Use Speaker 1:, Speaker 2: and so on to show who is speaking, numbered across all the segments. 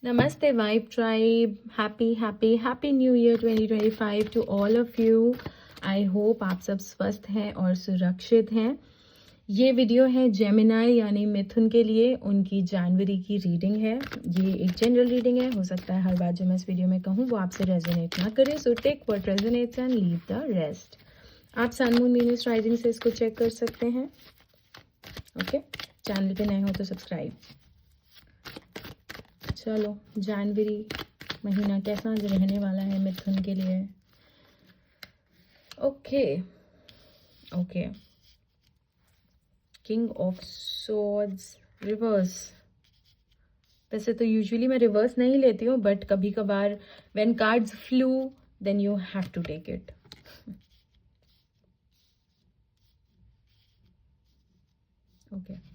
Speaker 1: Namaste Vibe Tribe. Happy New Year 2025 to all of you. I hope आप सब स्वस्थ हैं और सुरक्षित हैं. ये वीडियो है जेमिनाई यानी मिथुन के लिए. उनकी जनवरी की रीडिंग है. ये एक जनरल रीडिंग है. हो सकता है हर बार जो मैं इस वीडियो में कहूँ वो आपसे रेजोनेट ना करे. So take what resonates and leave the rest. आप सन मून वीनस राइजिंग से इसको चेक कर सकते हैं. ओके, चैनल पे नए हो तो सब्सक्राइब. चलो, जनवरी महीना कैसा रहने वाला है मिथुन के लिए. Okay, king of swords reverse. वैसे तो यूजुअली मैं रिवर्स नहीं लेती हूँ, बट कभी कभार when cards flow then you have to take it. Okay,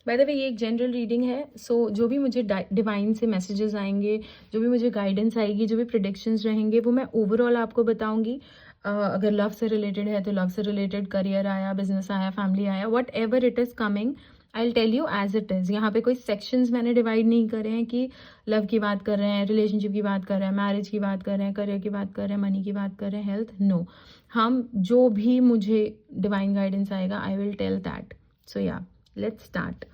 Speaker 1: by the way ये एक जनरल रीडिंग है. सो जो भी मुझे डिवाइन से मैसेजेस आएंगे, जो भी मुझे गाइडेंस आएगी, जो भी प्रेडिक्शंस रहेंगे, वो मैं ओवरऑल आपको बताऊंगी. अगर लव से रिलेटेड है तो लव से रिलेटेड, करियर आया, बिजनेस आया, फैमिली आया, whatever it is coming I will tell you as it is. यहाँ पे कोई सेक्शंस मैंने डिवाइड नहीं करे हैं कि लव की बात कर रहे हैं, रिलेशनशिप की बात कर रहे हैं, मैरिज की बात कर रहे हैं, करियर की बात कर रहे हैं, मनी की बात कर रहे हैं, हेल्थ. नो, हम जो भी मुझे डिवाइन गाइडेंस आएगा आई विल टेल दैट. सो या, let's start.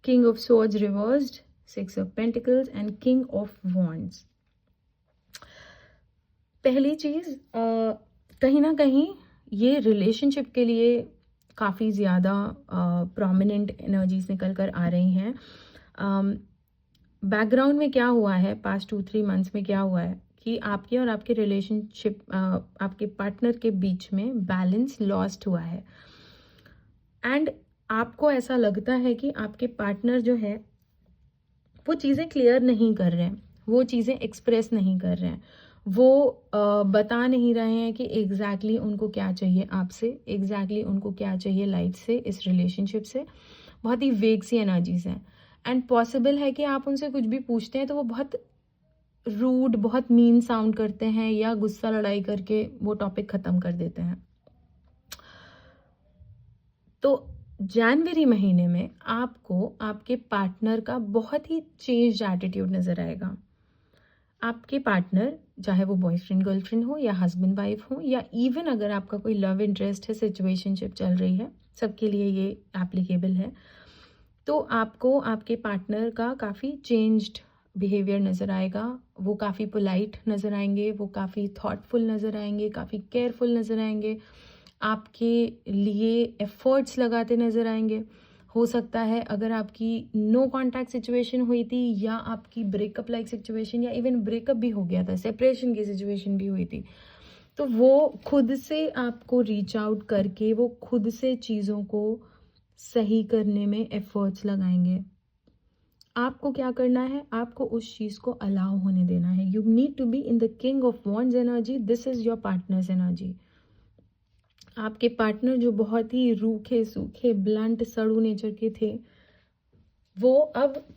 Speaker 1: King of Swords reversed, Six of Pentacles and King of Wands. पहली चीज, कहीं ना कहीं ये रिलेशनशिप के लिए काफ़ी ज़्यादा प्रोमिनेंट एनर्जीज निकल कर आ रही हैं. बैकग्राउंड में क्या हुआ है, पास्ट 2-3 मंथ्स में क्या हुआ है कि आपके और आपके रिलेशनशिप, आपके पार्टनर के बीच में बैलेंस लॉस्ट हुआ है. एंड आपको ऐसा लगता है कि आपके पार्टनर जो है वो चीज़ें क्लियर नहीं कर रहे हैं, वो चीज़ें एक्सप्रेस नहीं कर रहे हैं, वो बता नहीं रहे हैं कि एग्जैक्टली उनको क्या चाहिए आपसे, एग्जैक्टली उनको क्या चाहिए लाइफ से, इस रिलेशनशिप से. बहुत ही वेग सी एनर्जीज हैं. एंड पॉसिबल है कि आप उनसे कुछ भी पूछते हैं तो वो बहुत रूड, बहुत मीन साउंड करते हैं या गुस्सा लड़ाई करके वो टॉपिक ख़त्म कर देते हैं. तो जनवरी महीने में आपको आपके पार्टनर का बहुत ही चेंज्ड एटीट्यूड नज़र आएगा. आपके पार्टनर, चाहे वो बॉयफ्रेंड गर्लफ्रेंड हो या हस्बैंड वाइफ हो, या इवन अगर आपका कोई लव इंटरेस्ट है, सिचुएशनशिप चल रही है, सबके लिए ये एप्लीकेबल है. तो आपको आपके पार्टनर का काफ़ी चेंज्ड बिहेवियर नज़र आएगा. वो काफ़ी पोलाइट नज़र आएंगे, वो काफ़ी थॉटफुल नज़र आएंगे, काफ़ी केयरफुल नज़र आएंगे, आपके लिए एफर्ट्स लगाते नज़र आएंगे. हो सकता है अगर आपकी नो कांटेक्ट सिचुएशन हुई थी, या आपकी ब्रेकअप लाइक सिचुएशन, या इवन ब्रेकअप भी हो गया था, सेपरेशन की सिचुएशन भी हुई थी, तो वो खुद से आपको रीच आउट करके वो खुद से चीज़ों को सही करने में एफर्ट्स लगाएंगे. आपको क्या करना है, आपको उस चीज़ को अलाउ होने देना है. You need to be in the king of wands energy. This is your partner's energy. आपके पार्टनर जो बहुत ही रूखे सूखे, ब्लंट, सड़ू नेचर के थे, वो अब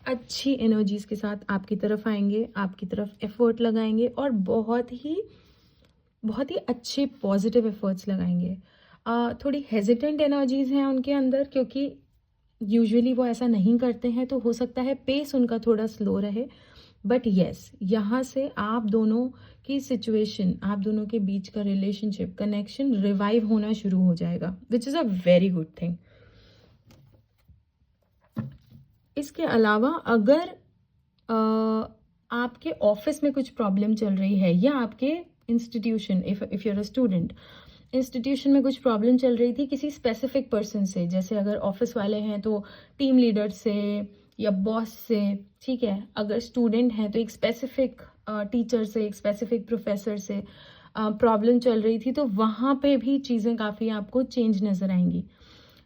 Speaker 1: अच्छी एनर्जीज के साथ आपकी तरफ आएंगे, आपकी तरफ एफर्ट लगाएंगे, और बहुत ही अच्छे पॉजिटिव एफर्ट्स लगाएंगे. थोड़ी हेजिटेंट एनर्जीज हैं उनके अंदर, क्योंकि यूजुअली वो ऐसा नहीं करते हैं, तो हो सकता है पेस उनका थोड़ा स्लो रहे. बट येस, यहाँ से आप दोनों की सिचुएशन, आप दोनों के बीच का रिलेशनशिप, कनेक्शन रिवाइव होना शुरू हो जाएगा, which is a very good thing. इसके अलावा अगर आपके ऑफिस में कुछ प्रॉब्लम चल रही है, या आपके institution, if you're a student, institution में कुछ प्रॉब्लम चल रही थी किसी स्पेसिफिक पर्सन से, जैसे अगर ऑफिस वाले हैं तो टीम लीडर से या बॉस से, ठीक है. अगर स्टूडेंट हैं तो एक स्पेसिफिक टीचर से, एक स्पेसिफिक प्रोफेसर से प्रॉब्लम चल रही थी, तो वहाँ पे भी चीज़ें काफ़ी आपको चेंज नज़र आएंगी.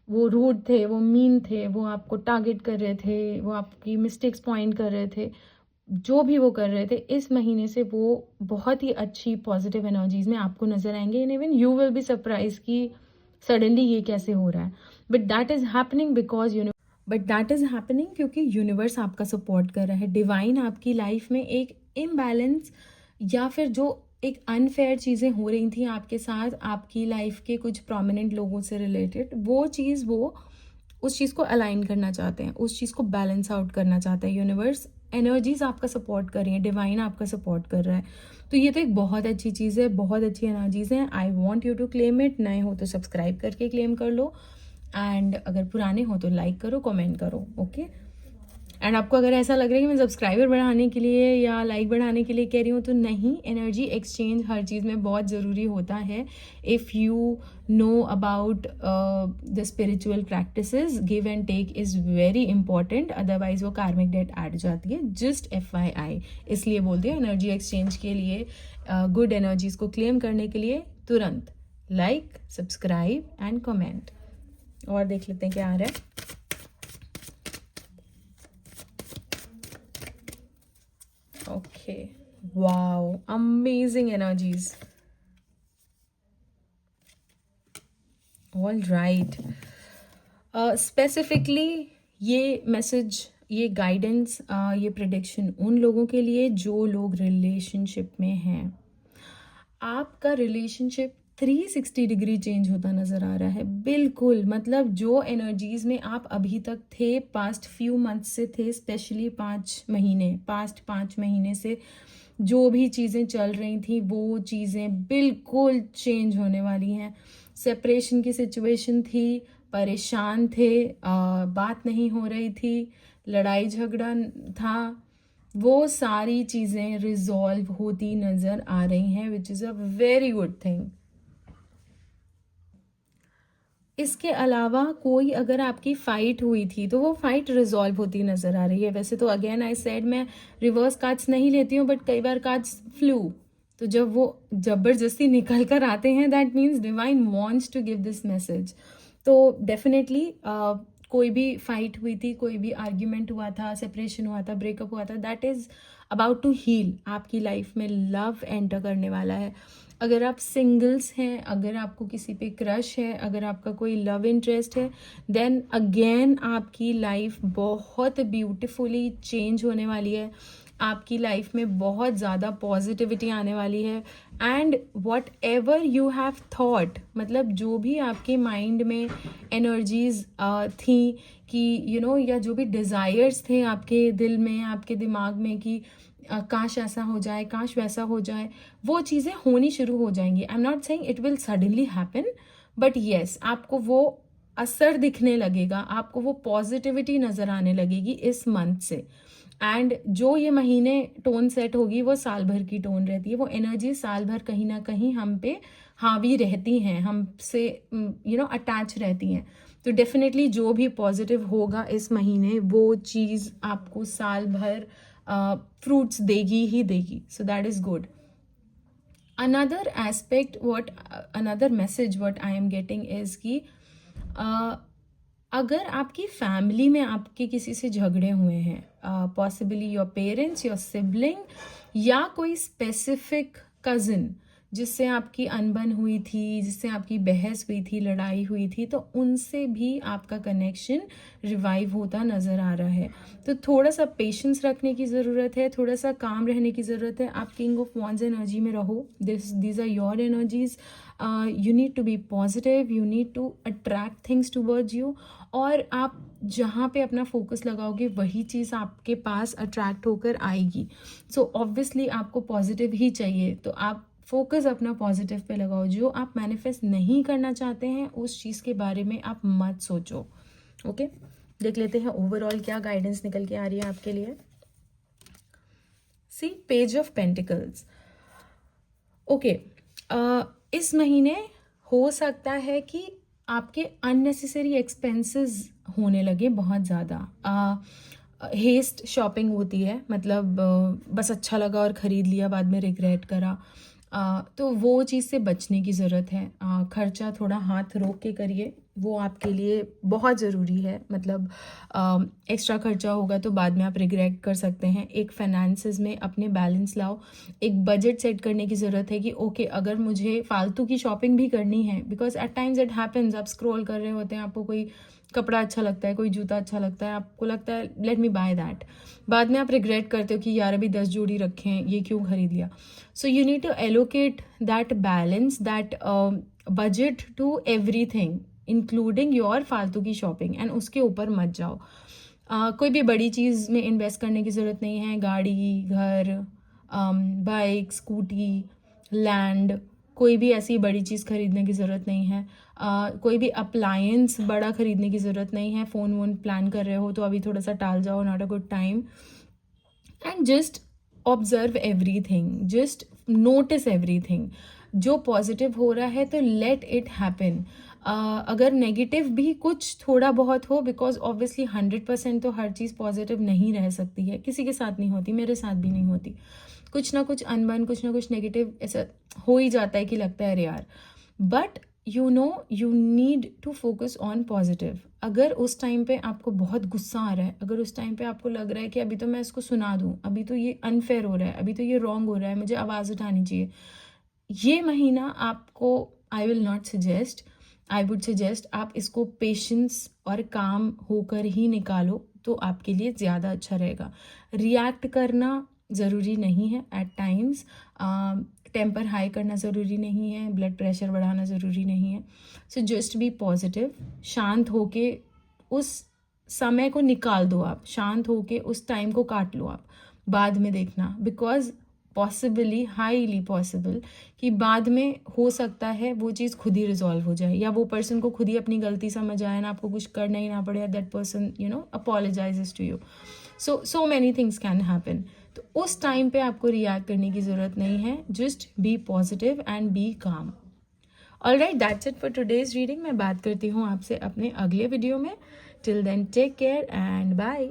Speaker 1: वो रूड थे, वो मीन थे, वो आपको टारगेट कर रहे थे, वो आपकी मिस्टेक्स पॉइंट कर रहे थे, जो भी वो कर रहे थे, इस महीने से वो बहुत ही अच्छी पॉजिटिव एनर्जीज में आपको नज़र आएंगे. And even you will be surprise कि सडनली ये कैसे हो रहा है. बट दैट इज़ हैपनिंग क्योंकि यूनिवर्स आपका सपोर्ट कर रहा है. डिवाइन आपकी लाइफ में एक इम्बैलेंस, या फिर जो एक अनफेयर चीज़ें हो रही थी आपके साथ, आपकी लाइफ के कुछ प्रोमिनेंट लोगों से रिलेटेड, वो चीज़ वो उस चीज़ को अलाइन करना चाहते हैं, उस चीज़ को बैलेंस आउट करना चाहते हैं। यूनिवर्स एनर्जीज आपका सपोर्ट कर रही हैं, डिवाइन आपका सपोर्ट कर रहा है। तो ये तो एक बहुत अच्छी चीज़ है, बहुत अच्छी एनर्जीज हैं। I want you to claim it. नए हो तो सब्सक्राइब करके क्लेम कर लो, एंड अगर पुराने हो तो लाइक करो, कमेंट करो, ओके। एंड आपको अगर ऐसा लग रहा है कि मैं सब्सक्राइबर बढ़ाने के लिए या लाइक बढ़ाने के लिए कह रही हूँ, तो नहीं, एनर्जी एक्सचेंज हर चीज़ में बहुत ज़रूरी होता है। If you know about the spiritual practices, give and take is very important, otherwise वो कार्मिक डेट ऐड जाती है। जस्ट FYI, इसलिए बोलती है एनर्जी एक्सचेंज के लिए, गुड एनर्जीज को क्लेम करने के लिए तुरंत लाइक, सब्सक्राइब एंड कमेंट। और देख लेते हैं क्या आ रहा है। Okay, wow, amazing energies. All right. Specifically ये मैसेज, ये गाइडेंस, ये प्रेडिक्शन उन लोगों के लिए जो लोग रिलेशनशिप में हैं। आपका रिलेशनशिप 360 डिग्री चेंज होता नज़र आ रहा है, बिल्कुल। मतलब जो एनर्जीज़ में आप अभी तक थे, पास्ट फ्यू मंथ्स से थे, स्पेशली 5 महीने, पास्ट 5 महीने से जो भी चीज़ें चल रही थी, वो चीज़ें बिल्कुल चेंज होने वाली हैं। सेपरेशन की सिचुएशन थी, परेशान थे, बात नहीं हो रही थी, लड़ाई झगड़ा था, वो सारी चीज़ें रिजॉल्व होती नज़र आ रही हैं, which is a very good thing. इसके अलावा कोई अगर आपकी फ़ाइट हुई थी तो वो फ़ाइट रिजॉल्व होती नज़र आ रही है। वैसे तो अगेन आई सेड मैं रिवर्स कार्ड्स नहीं लेती हूँ, बट कई बार कार्ड्स फ्लू, तो जब वो ज़बरदस्ती निकल कर आते हैं, that means divine wants to give this message. तो डेफिनेटली कोई भी फाइट हुई थी, कोई भी आर्ग्यूमेंट हुआ था, सेपरेशन हुआ था, ब्रेकअप हुआ था, that is about to heal. आपकी लाइफ में लव एंटर करने वाला है। अगर आप सिंगल्स हैं, अगर आपको किसी पे क्रश है, अगर आपका कोई लव इंटरेस्ट है, देन अगेन आपकी लाइफ बहुत ब्यूटिफुली चेंज होने वाली है। आपकी लाइफ में बहुत ज़्यादा पॉजिटिविटी आने वाली है। And what ever you have thought, मतलब जो भी आपके माइंड में एनर्जीज थी कि या जो भी डिज़ायर्स थे आपके दिल में, आपके दिमाग में कि काश ऐसा हो जाए, काश वैसा हो जाए, वो चीज़ें होनी शुरू हो जाएंगी। I am not saying it will suddenly happen, but yes, आपको वो असर दिखने लगेगा, आपको वो पॉजिटिविटी नज़र आने लगेगी इस मंथ से। एंड जो ये महीने टोन सेट होगी, वो साल भर की टोन रहती है। वो एनर्जी साल भर कहीं ना कहीं हम पे हावी रहती हैं, हमसे अटैच रहती हैं। तो डेफिनेटली जो भी पॉजिटिव होगा इस महीने, वो चीज़ आपको साल भर फ्रूट्स देगी ही देगी। So that is good. Another aspect, another message what I am getting is कि अगर आपकी फैमिली में आपके किसी से झगड़े हुए हैं, possibly your parents, your sibling, या कोई स्पेसिफिक कज़न जिससे आपकी अनबन हुई थी, जिससे आपकी बहस हुई थी, लड़ाई हुई थी, तो उनसे भी आपका कनेक्शन रिवाइव होता नज़र आ रहा है। तो थोड़ा सा पेशेंस रखने की ज़रूरत है, थोड़ा सा काम रहने की ज़रूरत है। आप किंग ऑफ वॉन्ड्स एनर्जी में रहो, these are your energies. You need to be positive, you need to attract things towards you, और आप जहाँ पे अपना फोकस लगाओगे वही चीज़ आपके पास अट्रैक्ट होकर आएगी। सो ऑब्वियसली आपको पॉजिटिव ही चाहिए, तो आप फोकस अपना पॉजिटिव पे लगाओ। जो आप मैनिफेस्ट नहीं करना चाहते हैं, उस चीज़ के बारे में आप मत सोचो। ओके, देख लेते हैं ओवरऑल क्या गाइडेंस निकल के आ रही है आपके लिए। सी, पेज ऑफ पेंटिकल्स। ओके, इस महीने हो सकता है कि आपके अननेसेसरी एक्सपेंसेस होने लगे बहुत ज़्यादा। हेस्ट शॉपिंग होती है, मतलब बस अच्छा लगा और ख़रीद लिया, बाद में रिग्रेट करा। तो वो चीज़ से बचने की ज़रूरत है। खर्चा थोड़ा हाथ रोक के करिए, वो आपके लिए बहुत ज़रूरी है। मतलब एक्स्ट्रा खर्चा होगा तो बाद में आप रिग्रेट कर सकते हैं। एक फाइनेंसेस में अपने बैलेंस लाओ, एक बजट सेट करने की ज़रूरत है कि ओके, अगर मुझे फालतू की शॉपिंग भी करनी है, because at times it happens, आप स्क्रॉल कर रहे होते हैं, आपको कोई कपड़ा अच्छा लगता है, कोई जूता अच्छा लगता है, आपको लगता है लेट मी बाय दैट, बाद में आप रिग्रेट करते हो कि यार अभी 10 जोड़ी रखे हैं, ये क्यों खरीद लिया। सो you need to allocate that balance, that budget to everything. Including your फालतू की शॉपिंग, एंड उसके ऊपर मत जाओ। कोई भी बड़ी चीज़ में इन्वेस्ट करने की ज़रूरत नहीं है। गाड़ी, घर, बाइक, स्कूटी, लैंड, कोई भी ऐसी बड़ी चीज़ खरीदने की ज़रूरत नहीं है। कोई भी अप्लायंस बड़ा ख़रीदने की ज़रूरत नहीं है। फ़ोन वोन प्लान कर रहे हो तो अभी थोड़ा सा टाल जाओ, not a good time. And just observe everything, just notice everything. जो पॉजिटिव हो रहा है तो लेट इट हैपन। अगर नेगेटिव भी कुछ थोड़ा बहुत हो, बिकॉज ऑब्वियसली 100% तो हर चीज़ पॉजिटिव नहीं रह सकती है, किसी के साथ नहीं होती, मेरे साथ भी नहीं होती। कुछ ना कुछ अनबन, कुछ ना कुछ नेगेटिव ऐसा हो ही जाता है कि लगता है अरे यार, but you need to focus on positive. अगर उस टाइम पे आपको बहुत गुस्सा आ रहा है, अगर उस टाइम पे आपको लग रहा है कि अभी तो मैं इसको सुना दूँ, अभी तो ये अनफेयर हो रहा है, अभी तो ये रॉन्ग हो रहा है, मुझे आवाज़ उठानी चाहिए, ये महीना आपको आई वुड सजेस्ट आप इसको पेशेंस और काम होकर ही निकालो, तो आपके लिए ज़्यादा अच्छा रहेगा। रिएक्ट करना ज़रूरी नहीं है एट टाइम्स, टेम्पर हाई करना ज़रूरी नहीं है, ब्लड प्रेशर बढ़ाना ज़रूरी नहीं है। सो जस्ट बी पॉजिटिव, शांत होके उस समय को निकाल दो, आप शांत होके उस टाइम को काट लो, आप बाद में देखना, बिकॉज पॉसिबली, हाईली पॉसिबल कि बाद में हो सकता है वो चीज़ खुद ही रिजॉल्व हो जाए, या वो पर्सन को खुद ही अपनी गलती समझ आए ना, आपको कुछ करना ही ना पड़े, that person apologises to you. So many things can happen. तो उस टाइम पे आपको रिएक्ट करने की ज़रूरत नहीं है, just be positive and be calm. Alright, that's it for today's reading. मैं बात करती हूँ आपसे अपने अगले वीडियो में। Till then take care and bye.